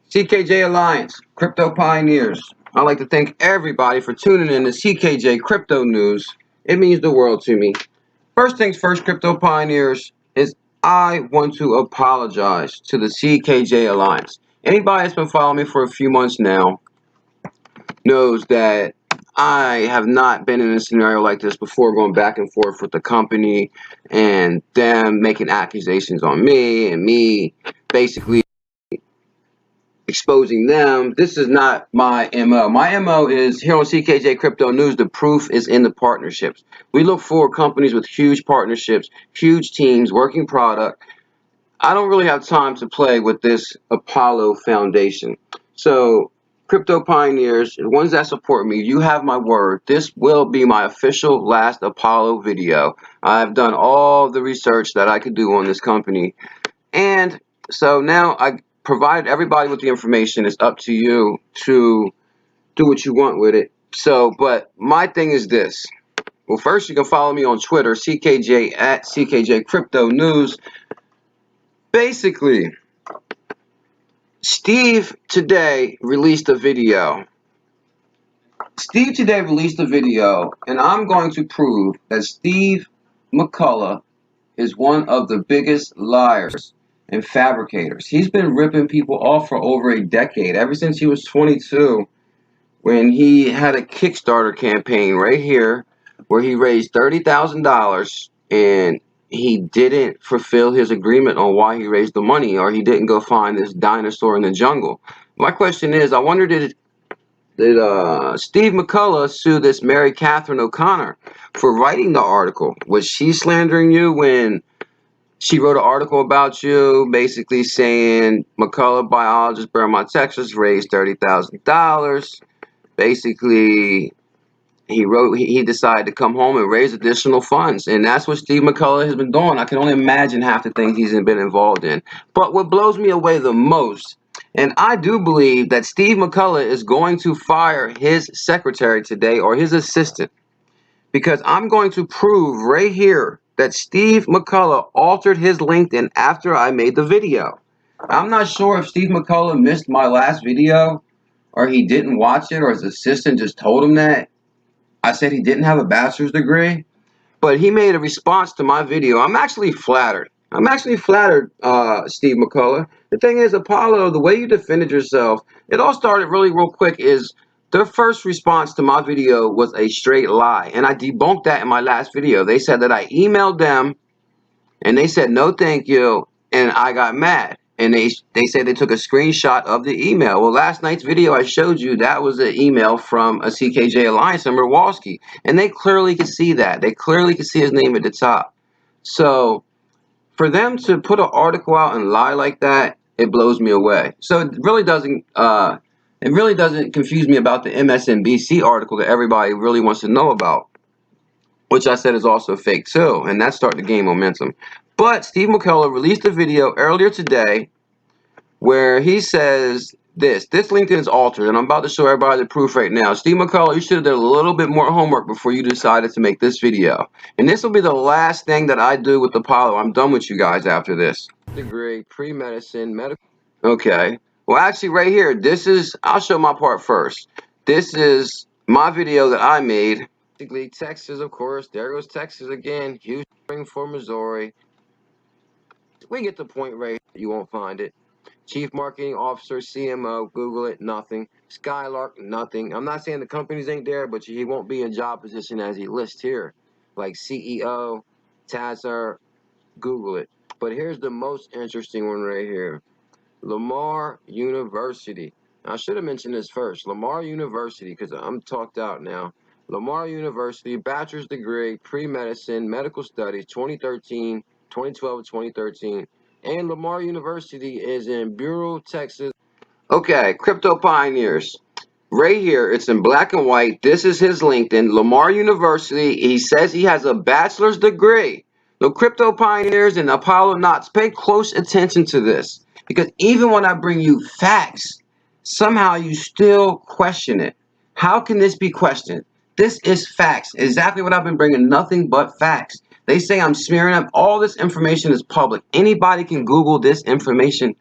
CKJ Alliance, Crypto Pioneers. I'd like to thank everybody for tuning in to CKJ Crypto News. It means the world to me. First things first, Crypto Pioneers, is I want to apologize to the CKJ Alliance. Anybody that's been following me for a few months now knows that I have not been in a scenario like this before, going back and forth with the company and them making accusations on me and me basically exposing them. This is not my MO. My MO is here on CKJ Crypto News. The proof is in the partnerships. We look for companies with huge partnerships, huge teams, working product. I don't really have time to play with this Apollo Foundation. So, Crypto Pioneers, the ones that support me, you have my word. This will be my official last Apollo video. I've done all the research that I could do on this company. And so now I provided everybody with the information. It's up to you to do what you want with it. So, but my thing is this. Well, first you can follow me on Twitter, CKJ at CKJ Crypto News. Basically, Steve today released a video. And I'm going to prove that Steve McCullah is one of the biggest liars and fabricators. He's been ripping people off for over a decade, ever since he was 22, when he had a Kickstarter campaign right here where he raised $30,000 and he didn't fulfill his agreement on why he raised the money, or he didn't go find this dinosaur in the jungle. My question is, I wonder, did Steve McCullah sue this Mary Catherine O'Connor for writing the article? Was she slandering you when she wrote an article about you, basically saying McCullah, biologist, Beaumont, Texas, raised $30,000? Basically, he decided to come home and raise additional funds, and that's what Steve McCullah has been doing. I can only imagine half the things he's been involved in. But what blows me away the most, and I do believe that Steve McCullah is going to fire his secretary today, or his assistant, because I'm going to prove right here that Steve McCullah altered his LinkedIn after I made the video. I'm not sure if Steve McCullah missed my last video, or he didn't watch it, or his assistant just told him that I said he didn't have a bachelor's degree, but he made a response to my video. I'm actually flattered. Steve McCullah. The thing is, Apollo, the way you defended yourself, it all started really real quick is their first response to my video was a straight lie, and I debunked that in my last video. They said that I emailed them, and they said no thank you, and I got mad. And they said they took a screenshot of the email. Well, last night's video I showed you, that was an email from a CKJ Alliance member, Walski. And they clearly could see that. They clearly could see his name at the top. So for them to put an article out and lie like that, it blows me away. So it really doesn't confuse me about the MSNBC article that everybody really wants to know about, which I said is also fake too, and that's starting to gain momentum. But Steve McCullah released a video earlier today where he says this LinkedIn is altered, and I'm about to show everybody the proof right now. Steve McCullah, you should have done a little bit more homework before you decided to make this video. And this will be the last thing that I do with Apollo. I'm done with you guys after this. Degree, pre-medicine, medical. Okay. Well, actually right here, I'll show my part first. This is my video that I made. Basically, Texas, of course. There goes Texas again. Houston for Missouri. We get the point right here. You won't find it. Chief Marketing Officer, CMO, Google it, nothing. Skylark, nothing. I'm not saying the companies ain't there, but he won't be in job position as he lists here. Like CEO, Tazar, Google it. But here's the most interesting one right here. Lamar University. I should have mentioned this first. Lamar University, because I'm talked out now. Lamar University, bachelor's degree, pre-medicine, medical studies, 2013, 2012 to 2013. And Lamar University is in Bureau, Texas. Okay, Crypto Pioneers. Right here, it's in black and white. This is his LinkedIn. Lamar University. He says he has a bachelor's degree. The Crypto Pioneers and Apollo Knots, pay close attention to this. Because even when I bring you facts, somehow you still question it. How can this be questioned? This is facts. Exactly what I've been bringing, nothing but facts. They say I'm smearing up. All this information is public. Anybody can Google this information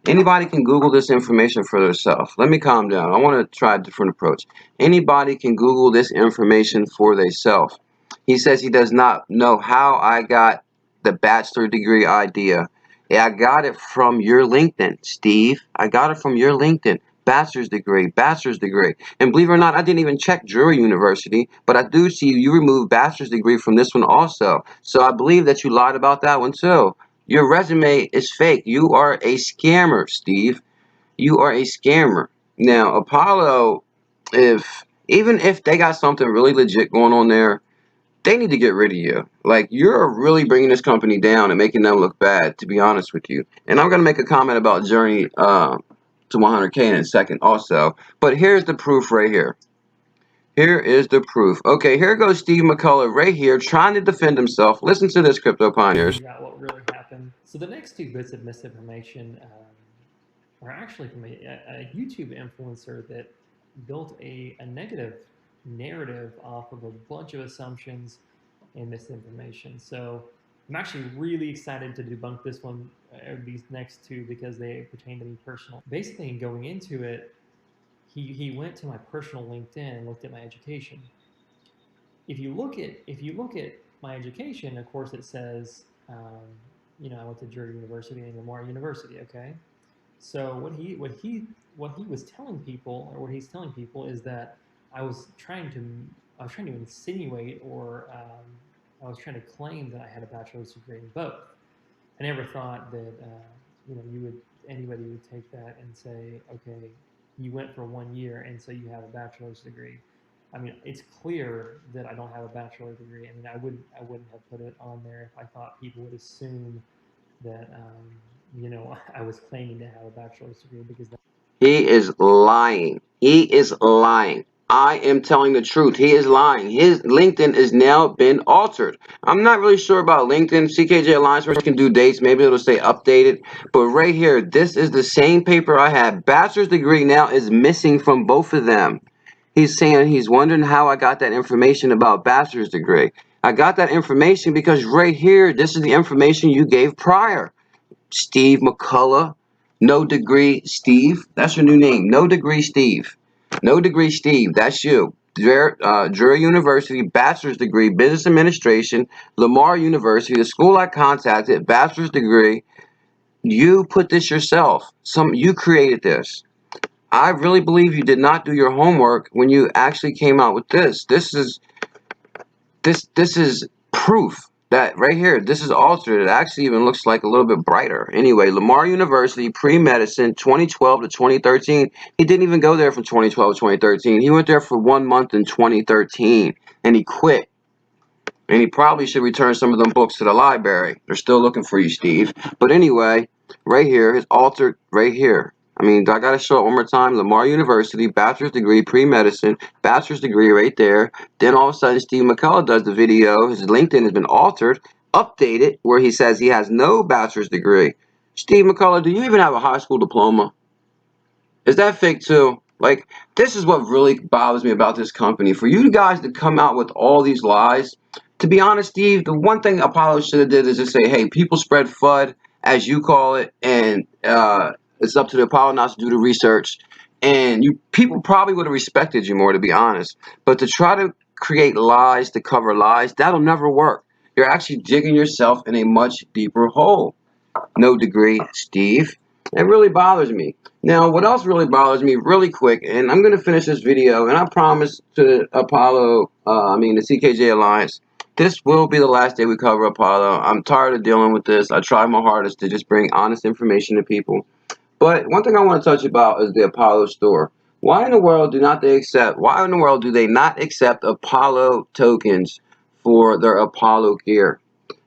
Anybody can Google this information for themselves. Let me calm down. I want to try a different approach. Anybody can Google this information for themselves. He says he does not know how I got the bachelor degree idea. Yeah, I got it from your LinkedIn, Steve. I got it from your LinkedIn. Bachelor's degree, bachelor's degree. And believe it or not, I didn't even check Drury University, but I do see you removed bachelor's degree from this one also. So I believe that you lied about that one too. Your resume is fake. You are a scammer, Steve. You are a scammer. Now, Apollo, even if they got something really legit going on there, they need to get rid of you. Like, you're really bringing this company down and making them look bad, to be honest with you. And I'm going to make a comment about Journey to 100K in a second also. But here's the proof right here. Here is the proof. Okay, here goes Steve McCullah right here trying to defend himself. Listen to this, Crypto Pioneers. Figure out what really happened. So the next two bits of misinformation are actually from a YouTube influencer that built a negative narrative off of a bunch of assumptions and misinformation. So I'm actually really excited to debunk this one, these next two, because they pertain to me personally. Basically, in going into it, he went to my personal LinkedIn and looked at my education. If you look at my education, of course, it says, I went to Drury University and Lamar University. Okay, so what he was telling people, or what he's telling people, is that I was trying to I was trying to insinuate, or I was trying to claim that I had a bachelor's degree in both. I never thought that anybody would take that and say, okay, you went for 1 year and so you have a bachelor's degree. I mean, it's clear that I don't have a bachelor's degree. I mean, I wouldn't have put it on there if I thought people would assume that I was claiming to have a bachelor's degree, because He is lying. He is lying. I am telling the truth. He is lying. His LinkedIn is now been altered. I'm not really sure about LinkedIn. CKJ Alliance can do dates. Maybe it'll say updated. But right here, this is the same paper I had. Bachelor's degree now is missing from both of them. He's saying he's wondering how I got that information about bachelor's degree. I got that information because right here, this is the information you gave prior. Steve McCullah, no degree Steve. That's your new name. No degree Steve. No degree Steve. That's you. Drury University, bachelor's degree, business administration. Lamar University, the school I contacted, bachelor's degree. You put this yourself. You created this. I really believe you did not do your homework when you actually came out with this. This is proof that right here, this is altered. It actually even looks like a little bit brighter. Anyway, Lamar University, pre-medicine, 2012 to 2013. He didn't even go there from 2012 to 2013. He went there for 1 month in 2013, and he quit. And he probably should return some of them books to the library. They're still looking for you, Steve. But anyway, right here, his altered right here. I mean, I got to show it one more time. Lamar University, bachelor's degree, pre-medicine, bachelor's degree right there. Then all of a sudden, Steve McCullah does the video. His LinkedIn has been altered, updated, where he says he has no bachelor's degree. Steve McCullah, do you even have a high school diploma? Is that fake too? Like, this is what really bothers me about this company. For you guys to come out with all these lies, to be honest, Steve, the one thing Apollo should have did is just say, hey, people spread FUD, as you call it, and it's up to the Apollo not to do the research. And people probably would have respected you more, to be honest. But to try to create lies to cover lies, that'll never work. You're actually digging yourself in a much deeper hole. No degree, Steve. It really bothers me. Now, what else really bothers me really quick, and I'm going to finish this video, and I promise to Apollo, the CKJ Alliance, this will be the last day we cover Apollo. I'm tired of dealing with this. I try my hardest to just bring honest information to people. But one thing I want to touch about is the Apollo store. Why in the world do they not accept Apollo tokens for their Apollo gear?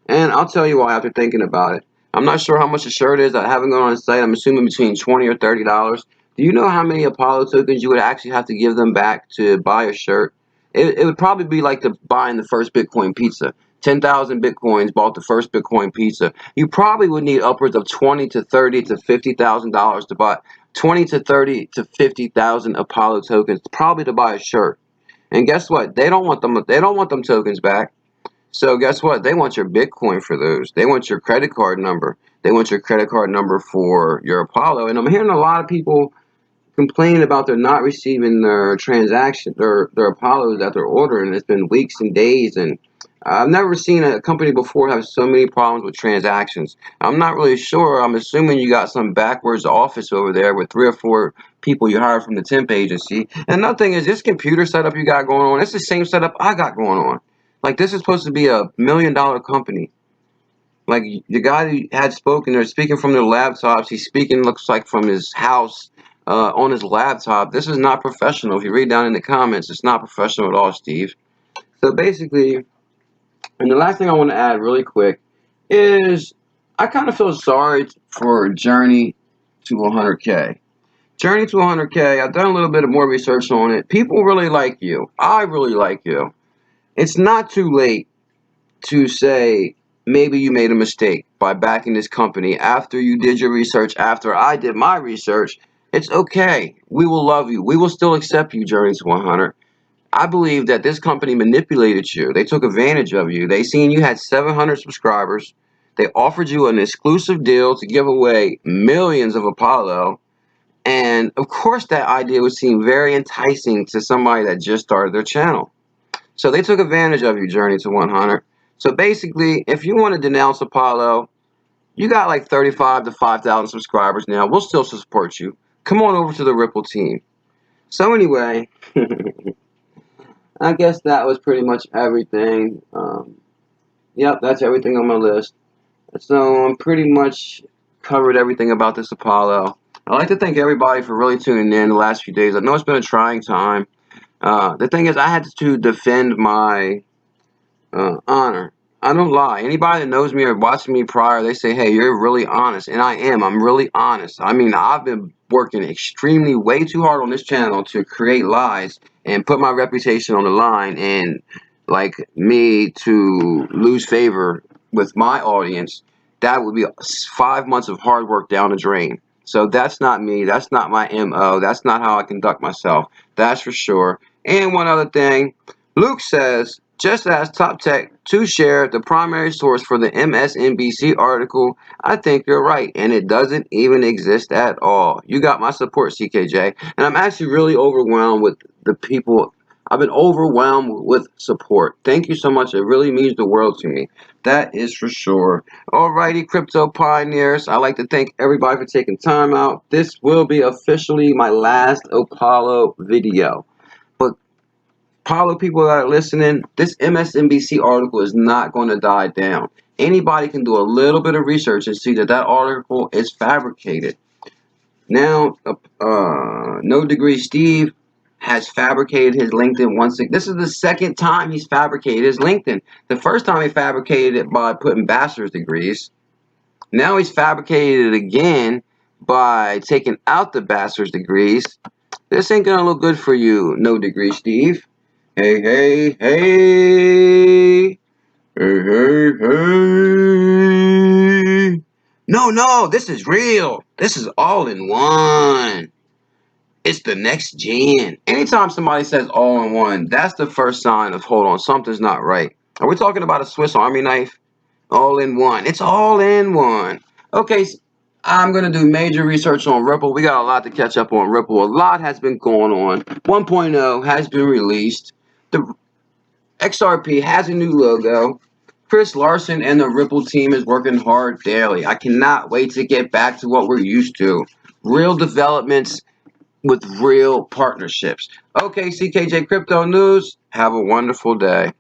And I'll tell you why after thinking about it. I'm not sure how much a shirt is. I haven't gone on the site. I'm assuming between $20 or $30. Do you know how many Apollo tokens you would actually have to give them back to buy a shirt? It would probably be like buying the first Bitcoin pizza. 10,000 Bitcoins bought the first Bitcoin pizza. You probably would need upwards of 20 to 30 to $50,000 to buy 20 to 30 to 50,000 Apollo tokens, probably to buy a shirt. And guess what? They don't want them. They don't want them tokens back. So guess what? They want your Bitcoin for those. They want your credit card number. They want your credit card number for your Apollo. And I'm hearing a lot of people complaining about they're not receiving their transaction, their Apollos that they're ordering. It's been weeks and days, and I've never seen a company before have so many problems with transactions. I'm not really sure. I'm assuming you got some backwards office over there with 3 or 4 people you hired from the temp agency. And another thing is this computer setup you got going on, it's the same setup I got going on. Like, this is supposed to be a $1 million company. Like, the guy who had spoken, they're speaking from their laptops. He's speaking, looks like, from his house on his laptop. This is not professional. If you read down in the comments, it's not professional at all, Steve. So basically, and the last thing I want to add really quick is I kind of feel sorry for Journey to 100K. Journey to 100K, I've done a little bit more research on it. People really like you. I really like you. It's not too late to say maybe you made a mistake by backing this company after you did your research, after I did my research. It's okay. We will love you. We will still accept you, Journey to 100. I believe that this company manipulated you. They took advantage of you. They seen you had 700 subscribers. They offered you an exclusive deal to give away millions of Apollo. And of course that idea would seem very enticing to somebody that just started their channel. So they took advantage of you, Journey to 100. So basically, if you want to denounce Apollo, you got like 35 to 5,000 subscribers now. We'll still support you. Come on over to the Ripple team. So anyway, I guess that was pretty much everything. Yep, that's everything on my list. So I'm pretty much covered everything about this Apollo. I'd like to thank everybody for really tuning in the last few days. I know it's been a trying time. The thing is, I had to defend my honor. I don't lie. Anybody that knows me or watched me prior, they say, hey, you're really honest. And I am. I'm really honest. I mean, I've been working extremely way too hard on this channel to create lies and put my reputation on the line, and like me to lose favor with my audience, that would be 5 months of hard work down the drain. So that's not me. That's not my MO. That's not how I conduct myself. That's for sure. And one other thing, Luke says, just as Top Tech to share the primary source for the MSNBC article, I think you're right, and it doesn't even exist at all. You got my support, CKJ, and I'm actually really overwhelmed with the people. I've been overwhelmed with support. Thank you so much. It really means the world to me. That is for sure. Alrighty, crypto pioneers. I'd like to thank everybody for taking time out. This will be officially my last Apollo video. Apollo people that are listening, this MSNBC article is not going to die down. Anybody can do a little bit of research and see that that article is fabricated. Now, No Degree Steve has fabricated his LinkedIn once again. This is the second time he's fabricated his LinkedIn. The first time he fabricated it by putting bachelor's degrees. Now he's fabricated it again by taking out the bachelor's degrees. This ain't going to look good for you, No Degree Steve. Hey, hey, hey. Hey, hey, hey. No, this is real. This is all in one. It's the next gen. Anytime somebody says all in one, that's the first sign of, hold on, something's not right. Are we talking about a Swiss Army knife? All in one. It's all in one. Okay, I'm going to do major research on Ripple. We got a lot to catch up on Ripple. A lot has been going on. 1.0 has been released. The XRP has a new logo. Chris Larson and the Ripple team is working hard daily. I cannot wait to get back to what we're used to. Real developments with real partnerships. Okay, CKJ Crypto News. Have a wonderful day.